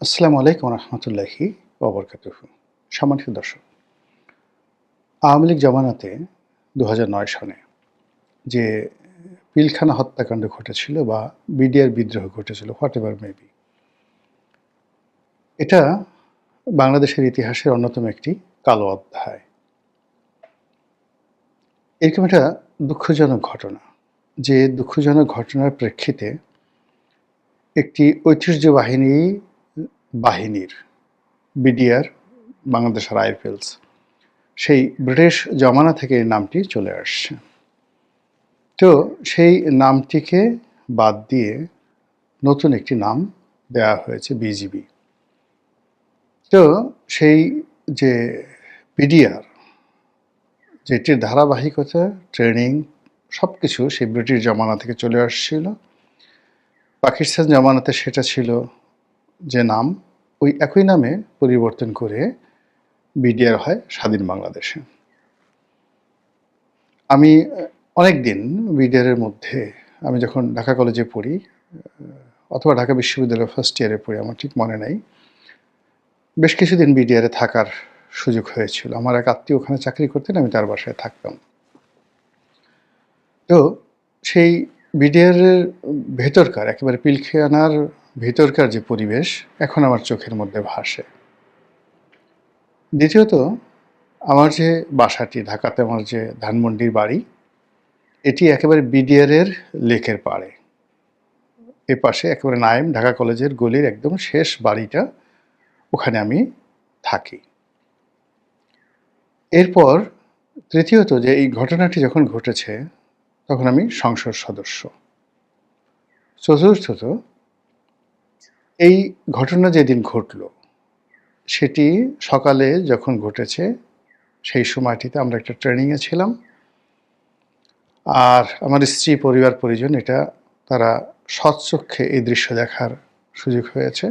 আসসালামু আলাইকুম রহমতুল্লাহি ওবরকাতুহু। সম্মানিত দর্শক, আওয়ামী লীগ জমানাতে ২০০৯ সনে যে পিলখানা হত্যাকাণ্ড ঘটেছিল বা বিডিআর বিদ্রোহ ঘটেছিল, হোয়াট এভার মেবি, এটা বাংলাদেশের ইতিহাসের অন্যতম একটি কালো অধ্যায়। এরকম একটা দুঃখজনক ঘটনা, যে দুঃখজনক ঘটনার প্রেক্ষিতে একটি ঐতিহ্যবাহিনী বাহিনীর বিডিআর, বাংলাদেশ রাইফেলস, সেই ব্রিটিশ জমানা থেকে এই নামটি চলে আসছে। তো সেই নামটিকে বাদ দিয়ে নতুন একটি নাম দেওয়া হয়েছে বিজিবি। তো সেই যে বিডিআর, যেটির ধারাবাহিকতা, ট্রেনিং, সব কিছু সেই ব্রিটিশ জমানা থেকে চলে আসছিল। পাকিস্তান জমানাতে সেটা ছিল যে নাম, ওই একই নামে পরিবর্তন করে বিডিআর হয় স্বাধীন বাংলাদেশে। আমি অনেক দিন বিডিআরের মধ্যে, আমি যখন ঢাকা কলেজে পড়ি অথবা ঢাকা বিশ্ববিদ্যালয়ের ফার্স্ট ইয়ারে পড়ি, আমার ঠিক মনে নেই, বেশ কিছুদিন বিডিআরে থাকার সুযোগ হয়েছিল। আমার এক আত্মীয় ওখানে চাকরি করতেন, আমি তার বাসায় থাকতাম। তো সেই বিডিআরের ভেতরকার, একেবারে পিলখানার ভেতরকার যে পরিবেশ এখন আমার চোখের মধ্যে ভাসে। দ্বিতীয়ত, আমার যে বাসাটি ঢাকাতে, আমার যে ধানমন্ডির বাড়ি, এটি একেবারে বিডিআরের লেকের পাড়ে। এপাশে একেবারে নাইম ঢাকা কলেজের গলির একদম শেষ বাড়িটা, ওখানে আমি থাকি। এরপর তৃতীয়ত, যে এই ঘটনাটি যখন ঘটেছে তখন আমি সংসদ সদস্য। চতুর্থত, এই ঘটনা যেদিন ঘটল সেটি সকালে যখন ঘটেছে, সেই সময়টিতে আমরা একটা ট্রেনিংয়ে ছিলাম। আর আমার স্ত্রী, পরিবার পরিজন, এটা তারা সৎচক্ষে এই দৃশ্য দেখার সুযোগ হয়েছে।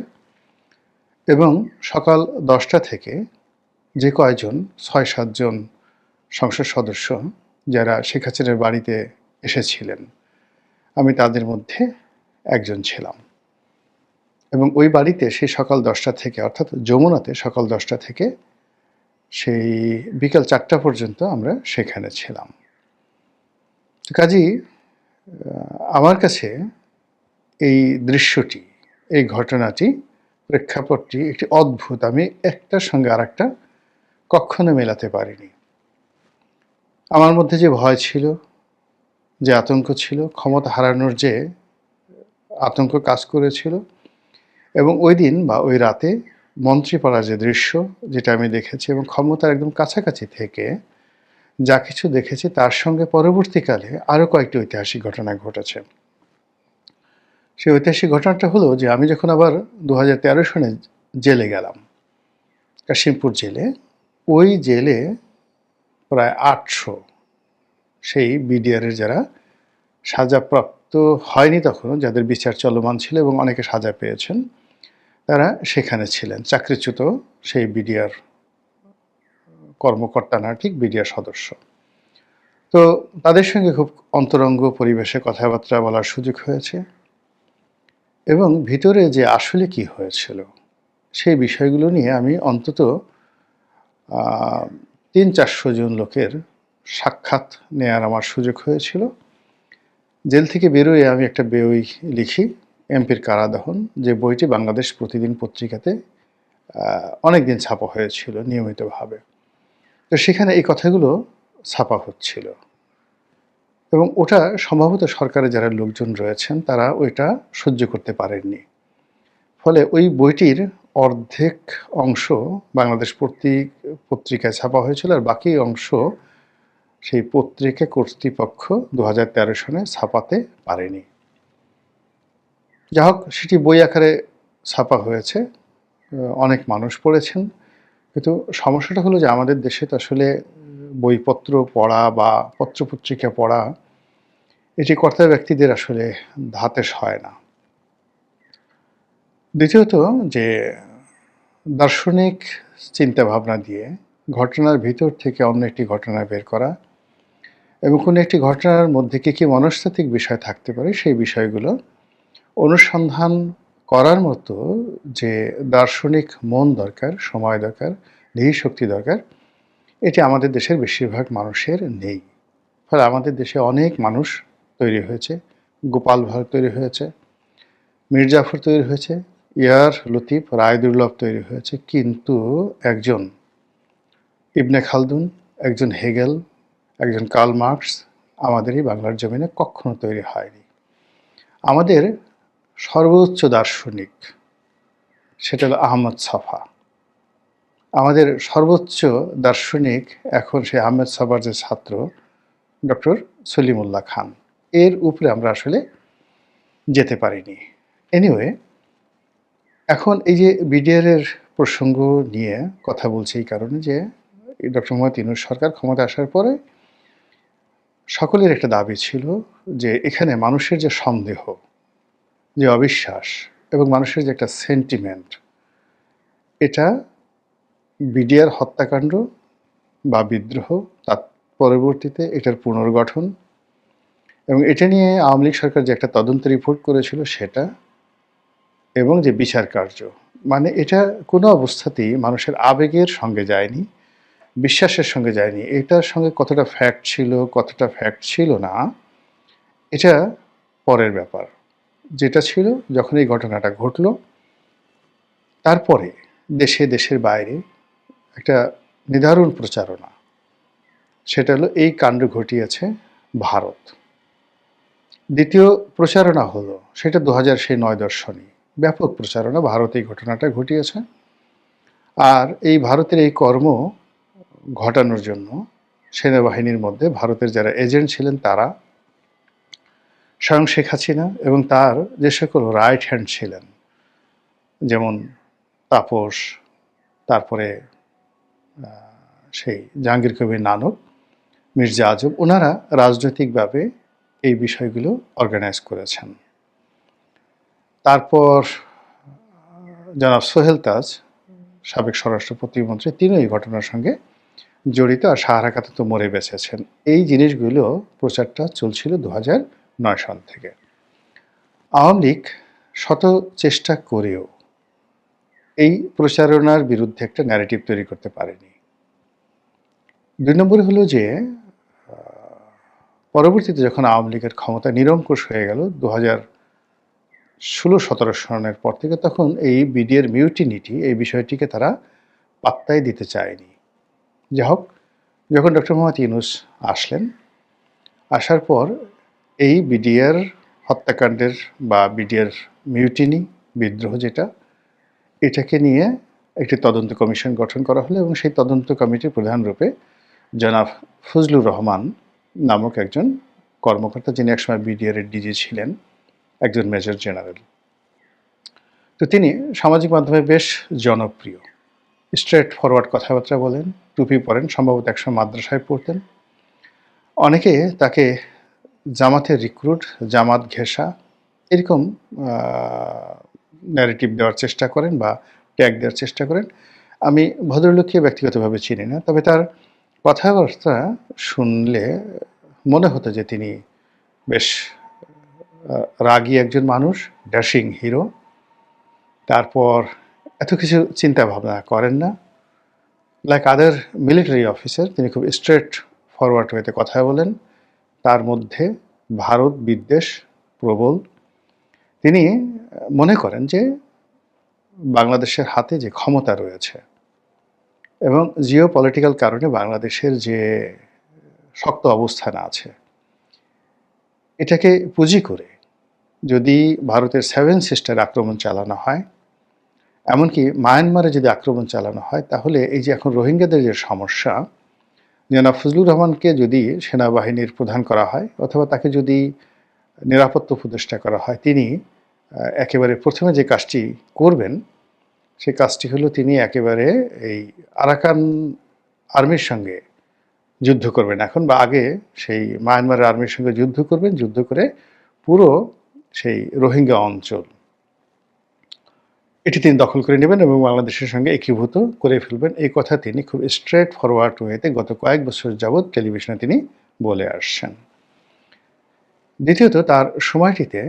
এবং সকাল 10টা থেকে যে কয়জন 6-7 জন সংসদ সদস্য যারা শেখ হাসিনার বাড়িতে এসেছিলেন, আমি তাদের মধ্যে একজন ছিলাম। এবং ওই বাড়িতে সেই সকাল 10টা থেকে, অর্থাৎ যমুনাতে সকাল 10টা থেকে সেই বিকাল 4টা পর্যন্ত আমরা সেখানে ছিলাম। কাজেই আমার কাছে এই দৃশ্যটি, এই ঘটনাটি, প্রেক্ষাপটটি একটি অদ্ভুত। আমি একটার সঙ্গে আর একটা কখনো মেলাতে পারিনি। আমার মধ্যে যে ভয় ছিল, যে আতঙ্ক ছিল, ক্ষমতা হারানোর যে আতঙ্ক কাজ করেছিল, এবং ওই দিন বা ওই রাতে মন্ত্রীপাড়ার যে দৃশ্য, যেটা আমি দেখেছি এবং ক্ষমতার একদম কাছাকাছি থেকে যা কিছু দেখেছি, তার সঙ্গে পরবর্তীকালে আরও কয়েকটি ঐতিহাসিক ঘটনা ঘটেছে। সেই ঐতিহাসিক ঘটনাটা হলো যে আমি যখন আবার 2013 সনে জেলে গেলাম, কাশিমপুর জেলে, ওই জেলে প্রায় 800 সেই বিডিআরের যারা সাজাপ্রাপ্ত হয়নি তখনও, যাদের বিচার চলমান ছিল এবং অনেকে সাজা পেয়েছেন, তারা সেখানে ছিলেন, চাকরিচ্যুত সেই বিডিআর কর্মকর্তা না, ঠিক বিডিআর সদস্য। তো তাদের সঙ্গে খুব অন্তরঙ্গ পরিবেশে কথাবার্তা বলার সুযোগ হয়েছে এবং ভিতরে যে আসলে কি হয়েছিল সেই বিষয়গুলো নিয়ে আমি অন্তত 300-400 জন লোকের সাক্ষাৎ নেয়ার আমার সুযোগ হয়েছিল। জেল থেকে বেরোয় আমি একটা বই লিখি, এমপির কারাদহন, যে বইটি বাংলাদেশ প্রতিদিন পত্রিকাতে অনেক দিন ছাপা হয়েছিল নিয়মিতভাবে। তো সেখানে এই কথাগুলো ছাপা হচ্ছিল এবং ওটা সম্ভবত সরকারের যারা লোকজন রয়েছেন তারা ওইটা সহ্য করতে পারেননি। ফলে ওই বইটির অর্ধেক অংশ বাংলাদেশ পত্রিকায় ছাপা হয়েছিল, আর বাকি অংশ সেই পত্রিকা কর্তৃপক্ষ 2013 সনে ছাপাতে পারেনি। যা হোক, সেটি বই আকারে ছাপা হয়েছে, অনেক মানুষ পড়েছেন। কিন্তু সমস্যাটা হলো যে আমাদের দেশে তো আসলে বইপত্র পড়া বা পত্রপত্রিকা পড়া, এটি কর্তা ব্যক্তিদের আসলে ধাতে হয় না। দ্বিতীয়ত, যে দার্শনিক চিন্তাভাবনা দিয়ে ঘটনার ভিতর থেকে অন্য একটি ঘটনা বের করা এবং কোনো একটি ঘটনার মধ্যে কী কী মনস্তাত্ত্বিক বিষয় থাকতে পারে সেই বিষয়গুলো অনুসন্ধান করার মতো যে দার্শনিক মন দরকার, সময় দরকার, ধীশক্তি দরকার, এটি আমাদের দেশের বেশিরভাগ মানুষের নেই। ফলে আমাদের দেশে অনেক মানুষ তৈরি হয়েছে, গোপাল ভাঁড় তৈরি হয়েছে, মীর জাফর তৈরি হয়েছে, ইয়ার লতিফ, রায়দুর্লভ তৈরি হয়েছে, কিন্তু একজন ইবনে খালদুন, একজন হেগেল, একজন কার্ল মার্কস আমাদের এই বাংলার জমিনে কখনো তৈরি হয়নি। আমাদের সর্বোচ্চ দার্শনিক সেটা হলো আহমদ ছফা। আমাদের সর্বোচ্চ দার্শনিক এখন সেই আহমেদ ছফার যে ছাত্র ডক্টর সলিমুল্লাহ খান। এর উপরে আমরা আসলে যেতে পারিনি। এনিওয়ে, এখন এই যে বিডিআরের প্রসঙ্গ নিয়ে কথা বলছি এই কারণে যে ডক্টর মোহাম্মদ ইউনূস সরকার ক্ষমতা আসার পরে সকলের একটা দাবি ছিল যে এখানে মানুষের যে সন্দেহ, যে অবিশ্বাস এবং মানুষের যে একটা সেন্টিমেন্ট, এটা বিডিআর হত্যাকাণ্ড বা বিদ্রোহ, তার পরবর্তীতে এটার পুনর্গঠন এবং এটা নিয়ে আওয়ামী লীগ সরকার যে একটা তদন্ত রিপোর্ট করেছিল সেটা, এবং যে বিচার কার্য, মানে এটা কোনো অবস্থাতেই মানুষের আবেগের সঙ্গে যায়নি, বিশ্বাসের সঙ্গে যায়নি। এটার সঙ্গে কতটা ফ্যাক্ট ছিল, কতটা ফ্যাক্ট ছিল না, এটা পরের ব্যাপার। যেটা ছিল, যখন এই ঘটনাটা ঘটল, তারপরে দেশে দেশের বাইরে একটা নিদারুণ প্রচারণা। সেটা হলো এই কাণ্ড ঘটিয়েছে ভারত। দ্বিতীয় প্রচারণা হলো সেটা 2009 দর্শনে ব্যাপক প্রচারণা, ভারত এই ঘটনাটা ঘটিয়েছে। আর এই ভারতের এই কর্ম ঘটানোর জন্য সেনাবাহিনীর মধ্যে ভারতের যারা এজেন্ট ছিলেন তারা, স্বয়ং শেখ হাসিনা এবং তার যে সকল রাইট হ্যান্ড ছিলেন, যেমন তাপস, তারপরে সেই জাহাঙ্গীর কবির নানক, মির্জা আজম, ওনারা রাজনৈতিকভাবে এই বিষয়গুলো অর্গানাইজ করেছেন। তারপর জনাব সোহেল তাজ, সাবেক স্বরাষ্ট্র প্রতিমন্ত্রী, তিনি এই ঘটনার সঙ্গে জড়িত, আর সাহারা খাতুন তো মরে বেঁচেছেন। এই জিনিসগুলো প্রচারটা চলছিল 2009 সাল থেকে। আওয়ামী লীগ শত চেষ্টা করেও এই প্রচারণার বিরুদ্ধে একটা ন্যারেটিভ তৈরি করতে পারেনি। 2 নম্বরে হলো যে পরবর্তীতে যখন আওয়ামী লীগের ক্ষমতা নিরঙ্কুশ হয়ে গেল 2016-17 সনের পর থেকে, তখন এই বিডিআর মিউটিনিটি, এই বিষয়টিকে তারা পাত্তাই দিতে চায়নি। যা হোক, যখন ডক্টর মোহাম্মদ ইউনূস আসলেন, আসার পর এই বিডিআর হত্যাকাণ্ডের বা বিডিআর মিউটিনি, বিদ্রোহ যেটা, এটাকে নিয়ে একটি তদন্ত কমিশন গঠন করা হলো এবং সেই তদন্ত কমিটির প্রধান রূপে জনাব ফজলুর রহমান নামক একজন কর্মকর্তা, যিনি একসময় বিডিআরের ডিজি ছিলেন, একজন মেজর জেনারেল। তো তিনি সামাজিক মাধ্যমে বেশ জনপ্রিয়, স্ট্রেট ফরওয়ার্ড কথাবার্তা বলেন, টুপি পরেন, সম্ভবত একসময় মাদ্রাসায় পড়তেন। অনেকে তাকে জামাতের রিক্রুট, জামাত ঘেঁষা, এরকম ন্যারেটিভ দেওয়ার চেষ্টা করেন বা ট্যাগ দেওয়ার চেষ্টা করেন। আমি ভদ্রলোককে ব্যক্তিগতভাবে চিনি না, তবে তার কথাবার্তা শুনলে মনে হতো যে তিনি বেশ রাগী একজন মানুষ, ড্যাশিং হিরো। তারপর এত কিছু চিন্তা ভাবনা করেন না, লাইক আদার মিলিটারি অফিসার। তিনি খুব স্ট্রেট ফরওয়ার্ড ওয়েতে কথা বলেন, তার মধ্যে ভারত বিদ্বেষ প্রবল। তিনি মনে করেন যে বাংলাদেশের হাতে যে ক্ষমতা রয়েছে এবং জিও পলিটিক্যাল কারণে বাংলাদেশের যে শক্ত অবস্থান আছে, এটাকে পুঁজি করে যদি ভারতের 7 সিস্টার আক্রমণ চালানো হয়, এমনকি মায়ানমারে যদি আক্রমণ চালানো হয়, তাহলে এই যে এখন রোহিঙ্গাদের যে সমস্যা, জনাব ফজলুর রহমানকে যদি সেনাবাহিনীর প্রধান করা হয় অথবা তাকে যদি নিরাপত্তা উপদেষ্টা করা হয়, তিনি একেবারে প্রথমে যে কাজটি করবেন সেই কাজটি হলো তিনি একেবারে এই আরাকান আর্মির সঙ্গে যুদ্ধ করবেন এখন, বা আগে সেই মায়ানমারের আর্মির সঙ্গে যুদ্ধ করবেন, যুদ্ধ করে পুরো সেই রোহিঙ্গা অঞ্চল এটি তিনি দখল করে নেবেন এবং বাংলাদেশের সঙ্গে একীভূত করে ফেলবেন। এই কথা তিনি খুব স্ট্রেট ফরওয়ার্ড ওয়েতে গত কয়েক বছর যাবৎ টেলিভিশনে তিনি বলে আসছেন। দ্বিতীয়ত, তার সময়টিতে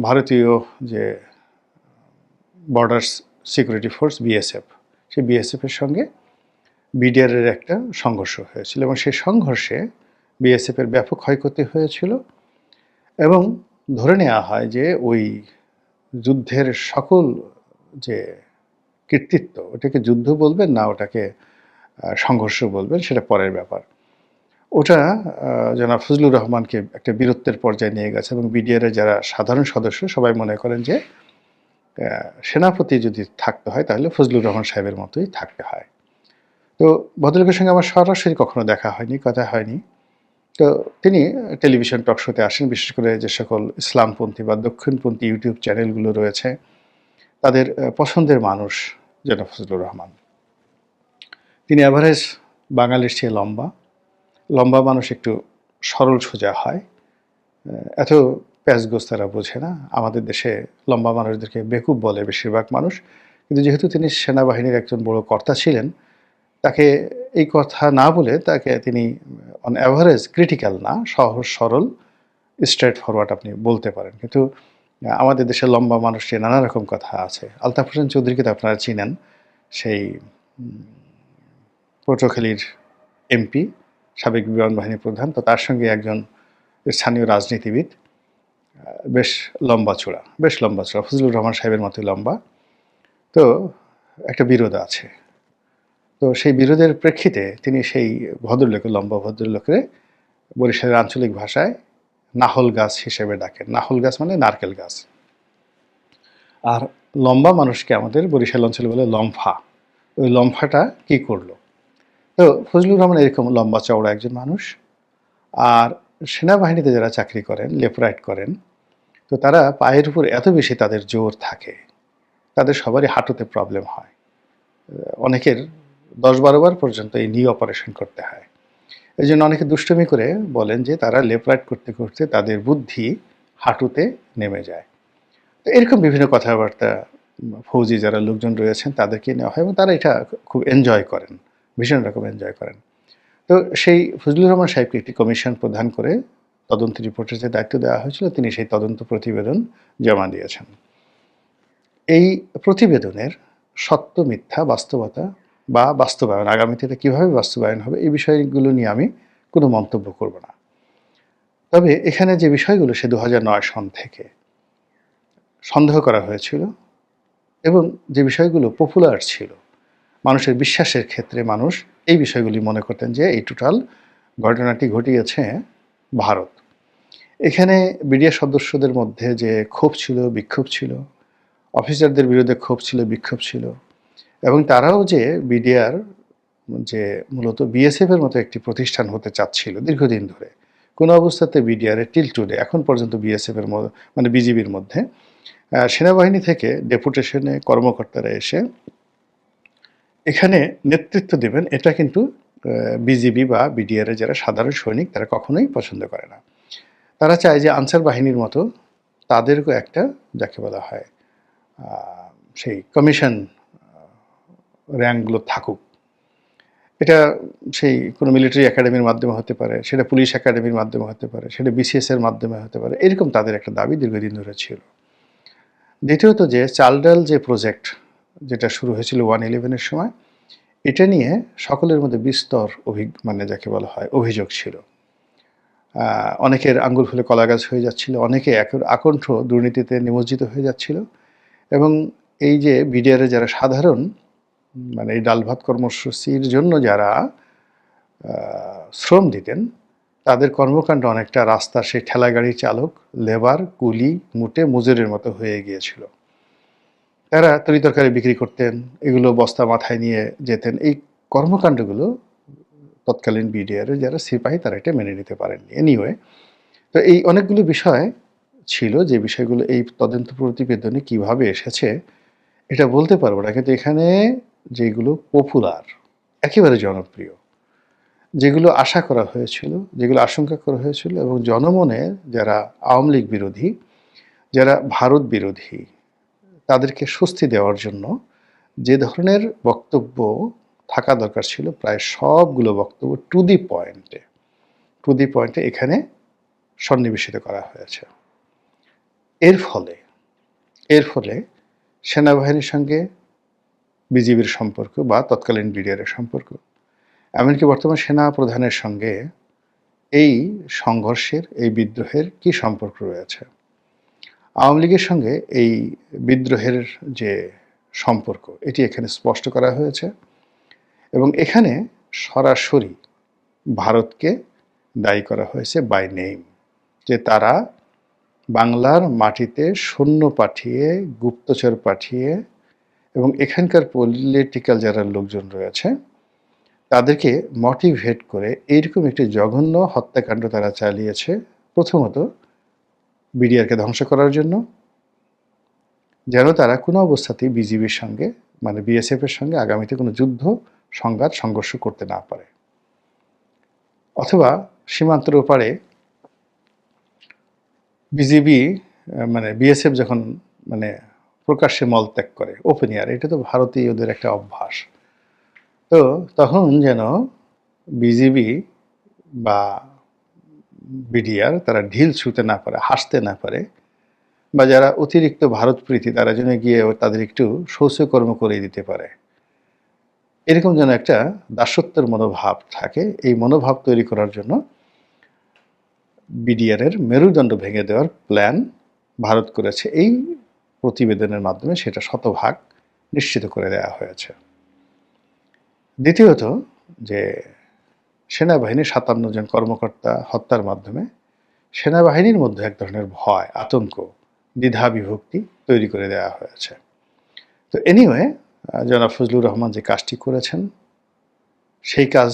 ভারতীয় যে বর্ডার সিকিউরিটি ফোর্স বিএসএফ, সেই বিএসএফের সঙ্গে বিডিআরের একটা সংঘর্ষ হয়েছিল এবং সেই সংঘর্ষে বিএসএফের ব্যাপক ক্ষয়ক্ষতি হয়েছিল এবং ধরে নেওয়া হয় যে ওই যুদ্ধের সকল যে কৃতিত্ব, ওটাকে যুদ্ধ বলবেন না ওটাকে সংঘর্ষ বলবেন সেটা পরের ব্যাপার। ওটা জনাব ফজলুর রহমানকে একটা বীরত্বের পর্যায়ে নিয়ে গেছে এবং বিডিআরের যারা সাধারণ সদস্য সবাই মনে করেন যে সেনাপতি যদি থাকতে হয় তাহলে ফজলুর রহমান সাহেবের মতোই থাকতে হয়। তো ভদ্রলোকের সঙ্গে আমার সরাসরি কখনো দেখা হয়নি, কথা হয়নি। তো তিনি টেলিভিশন টক শোতে আসেন, বিশেষ করে যে সকল ইসলামপন্থী বা দক্ষিণপন্থী ইউটিউব চ্যানেলগুলো রয়েছে তাদের পছন্দের মানুষ জনাব ফজলুর রহমান। তিনি অ্যাভারেজ বাঙালির চেয়ে লম্বা মানুষ একটু সরল সোজা হয়, এত প্যাঁচগোছ তারা বোঝে না। আমাদের দেশে লম্বা মানুষদেরকে বেকুব বলে বেশিরভাগ মানুষ, কিন্তু যেহেতু তিনি সেনাবাহিনীর একজন বড় কর্তা ছিলেন, তাকে এই কথা না বলে তাকে তিনি অন অ্যাভারেজ ক্রিটিক্যাল না, সহজ সরল স্ট্রেট ফরওয়ার্ড আপনি বলতে পারেন। কিন্তু আমাদের দেশে লম্বা মানুষ নিয়ে নানা রকম কথা আছে। আলতাফ হোসেন চৌধুরীকে তো আপনারা চিনেন, সেই পটুয়াখালীর এমপি, সাবেক বিমান বাহিনী প্রধান। তো তার সঙ্গে একজন স্থানীয় রাজনীতিবিদ, বেশ লম্বা চূড়া। ফজলুর রহমান সাহেবের মতোই লম্বা। তো একটা বিরোধ আছে। তো সেই বিরোধের প্রেক্ষিতে তিনি সেই লম্বা ভদ্রলোকের বরিশালের আঞ্চলিক ভাষায় নাহল গাছ হিসেবে ডাকেন। নাহল গাছ মানে নারকেল গাছ। আর লম্বা মানুষকে আমাদের বরিশাল অঞ্চলে বলে লম্ফা। ওই লম্ফাটা কি করলো? তো ফজলুর রহমান এরকম লম্বা চওড়া একজন মানুষ। আর সেনাবাহিনীতে যারা চাকরি করেন, লেফট করেন, তো তারা পায়ের উপর এত বেশি তাদের জোর থাকে, তাদের সবারই হাঁটুতে প্রবলেম হয়। অনেকের 10-12 বার পর্যন্ত এই নি অপারেশন করতে হয়। এই জন্য অনেকে দুষ্টুমি করে বলেন যে তারা লেফট করতে করতে তাদের বুদ্ধি হাঁটুতে নেমে যায়। তো এরকম বিভিন্ন কথাবার্তা ফৌজি যারা লোকজন রয়েছেন তাদেরকে নেওয়া হয় এবং তারা এটা খুব এনজয় করেন, ভীষণ রকম এনজয় করেন। তো সেই ফজলুর রহমান সাহেবকে একটি কমিশন প্রদান করে তদন্ত রিপোর্টের যে দায়িত্ব দেওয়া হয়েছিল, তিনি সেই তদন্ত প্রতিবেদন জমা দিয়েছেন। এই প্রতিবেদনের সত্য মিথ্যা, বাস্তবতা বা বাস্তবায়ন, আগামীতে এটা কীভাবে বাস্তবায়ন হবে, এই বিষয়গুলো নিয়ে আমি কোনো মন্তব্য করব না। তবে এখানে যে বিষয়গুলো সে 2009 সন থেকে সন্দেহ করা হয়েছিল এবং যে বিষয়গুলো পপুলার ছিল, মানুষের বিশ্বাসের ক্ষেত্রে মানুষ এই বিষয়গুলি মনে করতেন যে এই টোটাল ঘটনাটি ঘটিয়েছে ভারত। এখানে বিডিআর সদস্যদের মধ্যে যে ক্ষোভ ছিল, বিক্ষোভ ছিল, অফিসারদের বিরুদ্ধে ক্ষোভ ছিল, বিক্ষোভ ছিল এবং তারাও যে বিডিআর যে মূলত বিএসএফের মতো একটি প্রতিষ্ঠান হতে চাচ্ছিল দীর্ঘদিন ধরে, কোনো অবস্থাতে বিডিআরের টিল টুডে এখন পর্যন্ত বিএসএফের মানে বিজিবির মধ্যে সেনাবাহিনী থেকে ডেপুটেশনে কর্মকর্তারা এসে এখানে নেতৃত্ব দেবেন, এটা কিন্তু বিজিবি বা বিডিআর যারা সাধারণ সৈনিক তারা কখনোই পছন্দ করে না। তারা চায় যে আনসার বাহিনীর মতো তাদেরও একটা, যাকে বলা হয় সেই কমিশন র্যাঙ্কগুলো থাকুক। এটা সেই কোনো মিলিটারি একাডেমির মাধ্যমে হতে পারে, সেটা পুলিশ একাডেমির মাধ্যমে হতে পারে, সেটা বিসিএস এর মাধ্যমে হতে পারে, এরকম তাদের একটা দাবি দীর্ঘদিন ধরে ছিল। দ্বিতীয়ত যে চাল ডাল যে প্রজেক্ট যেটা শুরু হয়েছিল 111-এর সময়, এটা নিয়ে সকলের মধ্যে বিস্তর মানে যাকে বলা হয় অভিযোগ ছিল। অনেকের আঙ্গুল ফুলে কলা গাছ হয়ে যাচ্ছিল, অনেকে আকণ্ঠ দুর্নীতিতে নিমজ্জিত হয়ে যাচ্ছিল এবং এই যে বিডিআরে যারা সাধারণ মানে এই ডাল ভাত কর্মসূচির জন্য যারা শ্রম দিতেন, তাদের কর্মকাণ্ড অনেকটা রাস্তার সেই ঠেলাগাড়ির চালক, লেবার, কুলি, মুটে মজুরের মতো হয়ে গিয়েছিল। তারা তরিতরকারি বিক্রি করতেন, এগুলো বস্তা মাথায় নিয়ে যেতেন। এই কর্মকাণ্ডগুলো তৎকালীন বিডিআরের যারা সিপাহী তারা এটা মেনে নিতে পারেননি। এনিওয়ে, তো এই অনেকগুলো বিষয় ছিল যে বিষয়গুলো এই তদন্ত প্রতিবেদনে কিভাবে এসেছে এটা বলতে পারবো না, কিন্তু এখানে যেগুলো পপুলার, একেবারে জনপ্রিয়, যেগুলো আশা করা হয়েছিল, যেগুলো আশঙ্কা করা হয়েছিল এবং জনমনে যারা আওয়ামী লীগ বিরোধী, যারা ভারত বিরোধী, তাদেরকে স্বস্তি দেওয়ার জন্য যে ধরনের বক্তব্য থাকা দরকার ছিল, প্রায় সবগুলো বক্তব্য টু দি পয়েন্টে এখানে সন্নিবেশিত করা হয়েছে। এর ফলে সেনাবাহিনীর সঙ্গে বিজিবির সম্পর্ক বা তৎকালীন বিডিআরের সম্পর্ক, এমনকি বর্তমান সেনা প্রধানের সঙ্গে এই সংঘর্ষের, এই বিদ্রোহের কি সম্পর্ক রয়েছে। আওয়ামী লীগের সঙ্গে এই বিদ্রোহের যে সম্পর্ক, এটি এখানে স্পষ্ট করা হয়েছে এবং এখানে সরাসরি ভারতকে দায়ী করা হয়েছে বাই নেম, যে তারা বাংলার মাটিতে সৈন্য পাঠিয়ে, গুপ্তচর পাঠিয়ে এবং এখানকার পলিটিক্যাল যারা লোকজন রয়েছে তাদেরকে মোটিভেট করে এইরকম একটি জঘন্য হত্যাকাণ্ড তারা চালিয়েছে, প্রথমত বিডিআরকে ধ্বংস করার জন্য, যেন তারা কোনো অবস্থাতেই বিজিবির সঙ্গে মানে বিএসএফের সঙ্গে আগামীতে কোনো যুদ্ধ, সংঘাত, সংঘর্ষ করতে না পারে, অথবা সীমান্তের ওপারে বিজিবি মানে বিএসএফ যখন মানে প্রকাশ্যে মলত্যাগ করে, ওপেন এয়ার, এটা তো ভারতীয়দের একটা অভ্যাস, তো তখন যেন বিজিবি বা বিডিআর তারা ঢিল ছুঁতে না পারে, হাসতে না পারে, বা যারা অতিরিক্ত ভারতপ্রীতি তারা যেন গিয়ে তাদের একটু শৌচকর্ম করে দিতে পারে, এরকম যেন একটা দাসত্বের মনোভাব থাকে। এই মনোভাব তৈরি করার জন্য বিডিআরের মেরুদণ্ড ভেঙে দেওয়ার প্ল্যান ভারত করেছে। এই প্রতিবেদনের মাধ্যমে সেটা শতভাগ নিশ্চিত করে দেওয়া হয়েছে। দ্বিতীয়ত, যে সেনাবাহিনীর ৫৭ জন কর্মকর্তা হত্যার মাধ্যমে সেনাবাহিনীর মধ্যে এক ধরনের ভয়, আতঙ্ক, দ্বিধা বিভক্তি তৈরি করে দেওয়া হয়েছে। তো এনিওয়ে, জনাব ফজলুর রহমান যে কাজটি করেছেন, সেই কাজ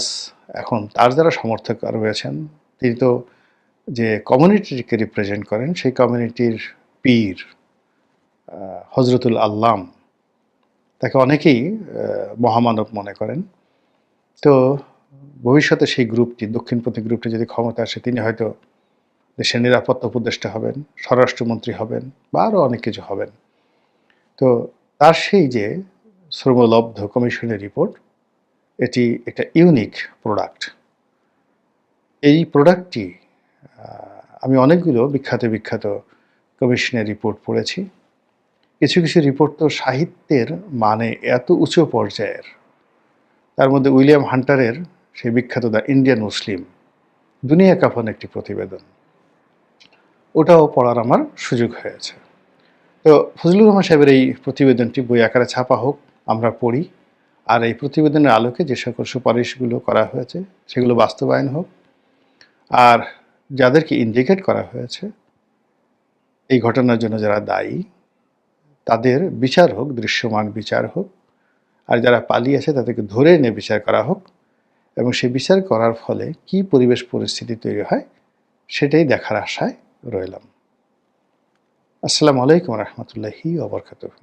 এখন তার যারা সমর্থক রয়েছেন, তিনি তো যে কমিউনিটিকে রিপ্রেজেন্ট করেন, সেই কমিউনিটির পীর হজরতুল আল্লাম, তাকে অনেকেই মহামানব মনে করেন। তো ভবিষ্যতে সেই গ্রুপটি, দক্ষিণপন্থী গ্রুপটি যদি ক্ষমতা আসে, তিনি হয়তো দেশের নিরাপত্তা উপদেষ্টা হবেন, স্বরাষ্ট্রমন্ত্রী হবেন, বা আরও অনেক কিছু হবেন। তো তার সেই যে শ্রমলব্ধ কমিশনের রিপোর্ট, এটি একটা ইউনিক প্রোডাক্ট। এই প্রোডাক্টটি আমি অনেকগুলো বিখ্যাত কমিশনের রিপোর্ট পড়েছি। কিছু রিপোর্ট তো সাহিত্যের মানে এত উঁচু পর্যায়ের, তার মধ্যে উইলিয়াম হান্টারের সেই বিখ্যাত দ্য ইন্ডিয়ান মুসলিম, দুনিয়া কাঁপানো একটি প্রতিবেদন, ওটাও পড়ার আমার সুযোগ হয়েছে। তো ফজলুর রহমান সাহেবের এই প্রতিবেদনটি বই আকারে ছাপা হোক, আমরা পড়ি, আর এই প্রতিবেদনের আলোকে যে সকল সুপারিশগুলো করা হয়েছে সেগুলো বাস্তবায়ন হোক, আর যাদেরকে ইন্ডিকেট করা হয়েছে এই ঘটনার জন্য যারা দায়ী, তাদের বিচার হোক, দৃশ্যমান বিচার হোক, আর যারা পালিয়ে আছে তাদেরকে ধরে এনে বিচার করা হোক, এবং সেই বিচার করার ফলে কি পরিবেশ পরিস্থিতি তৈরি হয় সেটাই দেখার আশায় রইলাম। আসসালামু আলাইকুম রহমতুল্লাহি ওয়া বারাকাতুহু।